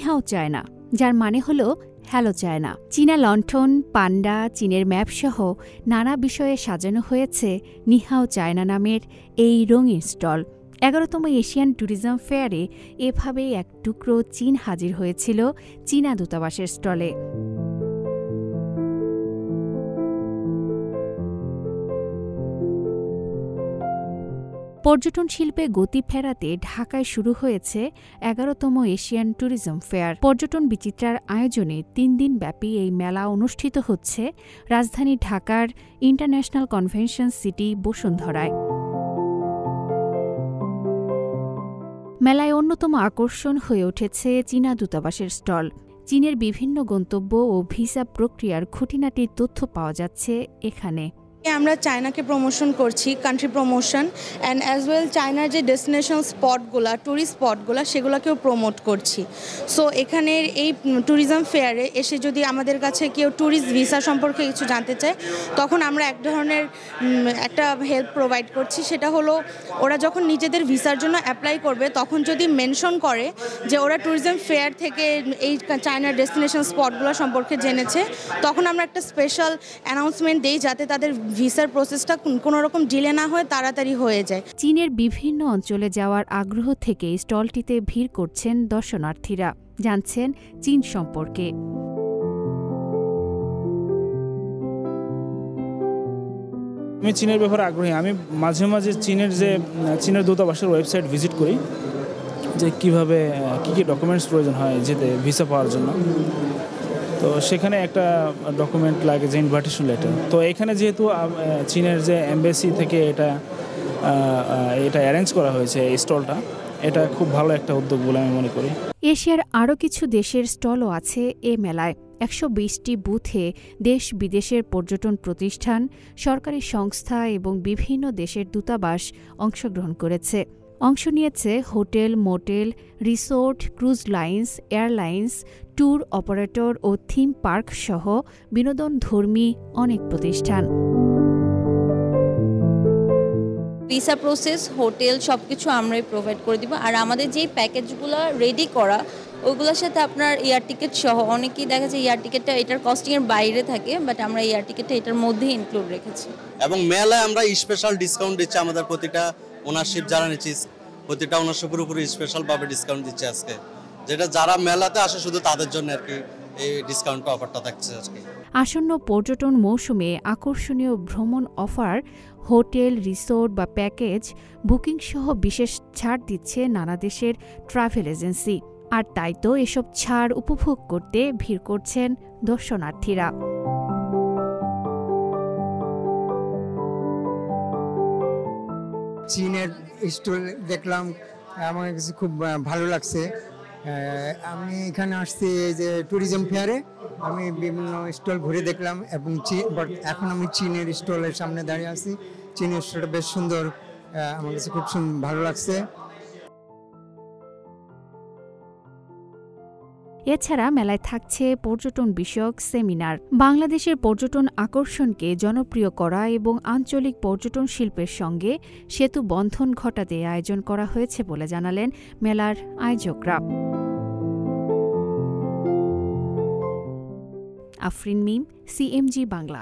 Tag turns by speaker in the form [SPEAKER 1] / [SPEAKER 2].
[SPEAKER 1] নিহাও China, যার মানে হল হ্যালো চায়না। চীনা লণ্ঠন, পান্ডা, চীনের ম্যাপসহ নানা বিষয়ে সাজানো হয়েছে নিহাও চায়না নামের এই রঙিন স্টল। 11তম এশিয়ান ট্যুরিজম ফেয়ারে এভাবেই এক টুকরো চীন হাজির হয়েছিল চীনা দূতাবাসের স্টলে। পর্যটন শিল্পে গতি ফেরাতে ঢাকায় শুরু হয়েছে 11তম এশিয়ান ট্যুরিজম ফেয়ার। পর্যটন বিচিত্রার আয়োজনে 3 দিন ব্যাপী এই মেলা অনুষ্ঠিত হচ্ছে রাজধানী ঢাকার ইন্টারন্যাশনাল কনভেনশন সিটি বসুন্ধরায়। মেলায় অন্যতম আকর্ষণ হয়ে উঠেছে চীনা দূতাবাসের স্টল। চীনের বিভিন্ন গন্তব্য ও ভিসা প্রক্রিয়ার খুঁটিনাটি তথ্য পাওয়া যাচ্ছে এখানে।
[SPEAKER 2] আমরা চায়নাকে প্রমোশন করছি, country promotion and as well চায়নার যে ডেস্টিনেশন স্পটগুলো, ট্যুরিস্ট স্পটগুলো, সেগুলোকেও প্রমোট করছি। সো এখানের এই ট্যুরিজম ফেয়ারে এসে যদি আমাদের কাছে কেউ ট্যুরিস্ট ভিসা সম্পর্কে কিছু জানতে চায়, তখন আমরা এক ধরনের একটা হেল্প প্রোভাইড করছি। সেটা হলো ওরা যখন নিজেদের ভিসার জন্য অ্যাপ্লাই করবে, তখন যদি মেনশন করে যে ওরা ট্যুরিজম ফেয়ার থেকে এই চায়নার ডেস্টিনেশন স্পটগুলো সম্পর্কে জেনেছে, তখন আমরা একটা স্পেশাল অ্যানাউন্সমেন্ট দিই যাতে তাদের ভিসার প্রসেসটা কোনো রকম ডিলে না হয়ে তাড়াতাড়ি হয়ে যায়।
[SPEAKER 1] চীনের বিভিন্ন অঞ্চলে যাওয়ার আগ্রহ থেকে স্টলটিতে ভিড় করছেন দর্শনার্থীরা, জানছেন চীন সম্পর্কে।
[SPEAKER 3] আমি চীনের ব্যাপারে আগ্রহী। আমি মাঝে মাঝে চীনের দূতাবাসের ওয়েবসাইট ভিজিট করি, যে কীভাবে কী কী ডকুমেন্টস প্রয়োজন হয় যেতে ভিসা পাওয়ার জন্য। তো সেখানে একটা ডকুমেন্ট লাগে যে ইনভাইটেশন লেটার। তো এখানে যেহেতু চীনের যে এমবেসি থেকে এটা অ্যারেঞ্জ করা হয়েছে এই স্টলটা, এটা খুব ভালো একটা উদ্যোগ বলে আমি মনে করি।
[SPEAKER 1] এশিয়ার আরও কিছু দেশের স্টলও আছে এ মেলায়। 120টি বুথে দেশ বিদেশের পর্যটন প্রতিষ্ঠান, সরকারি সংস্থা এবং বিভিন্ন দেশের দূতাবাস অংশগ্রহণ করেছে। অংশ নিয়েছে hotel, motel, resort, cruise lines, airlines, tour operator ও থিম পার্ক সহ বিনোদনধর্মী অনেক প্রতিষ্ঠান।
[SPEAKER 4] ভিসা প্রসেস, হোটেল সবকিছু আমরাই প্রোভাইড করে দিব। আর আমাদের যেই প্যাকেজগুলো রেডি করা, ওইগুলোর সাথে আপনার এয়ার টিকিট সহ, অনেকেই দেখা যায় এয়ার টিকিটটা এটার কস্টিংয়ের বাইরে থাকে, বাট আমরা এয়ার টিকিটটা এটার মধ্যেই ইনক্লুড রেখেছি।
[SPEAKER 5] এবং মেলায় আমরা স্পেশাল ডিসকাউন্ট দিচ্ছি। আমাদের প্রতিটা ওনারশিপ যারা নিচ্ছি, প্রতিটা ওনারশিপের উপরে স্পেশালভাবে ডিসকাউন্ট দিচ্ছে আজকে, যেটা যারা মেলাতে আসে শুধু তাদের জন্য আর কি এই ডিসকাউন্ট অফারটা থাকছে আজকে।
[SPEAKER 1] আসন্ন পর্যটন মৌসুমে আকর্ষণীয় ভ্রমণ অফার, হোটেল, রিসোর্ট বা প্যাকেজ বুকিং সহ বিশেষ ছাড় দিচ্ছে নানা দেশের ট্রাভেল এজেন্সি। আর তাই তো এসব ছাড় উপভোগ করতে ভিড় করছেন দর্শনার্থীরা।
[SPEAKER 6] চীনের স্টল দেখলাম, আমার কাছে খুব ভালো লাগছে। আমি এখানে আসছি এই যে ট্যুরিজম ফেয়ারে, আমি বিভিন্ন স্টল ঘুরে দেখলাম এবং এখন আমি চীনের স্টলের সামনে দাঁড়িয়ে আছি। চীনের স্টলটা বেশ সুন্দর, আমার কাছে খুব ভালো লাগছে।
[SPEAKER 1] এছাড়া মেলায় থাকছে পর্যটন বিষয়ক সেমিনার। বাংলাদেশের পর্যটন আকর্ষণকে জনপ্রিয় করা এবং আঞ্চলিক পর্যটন শিল্পের সঙ্গে সেতু বন্ধন ঘটাতে আয়োজন করা হয়েছে বলে জানালেন মেলার আয়োজকরা। আফরিন মিম, CMG বাংলা।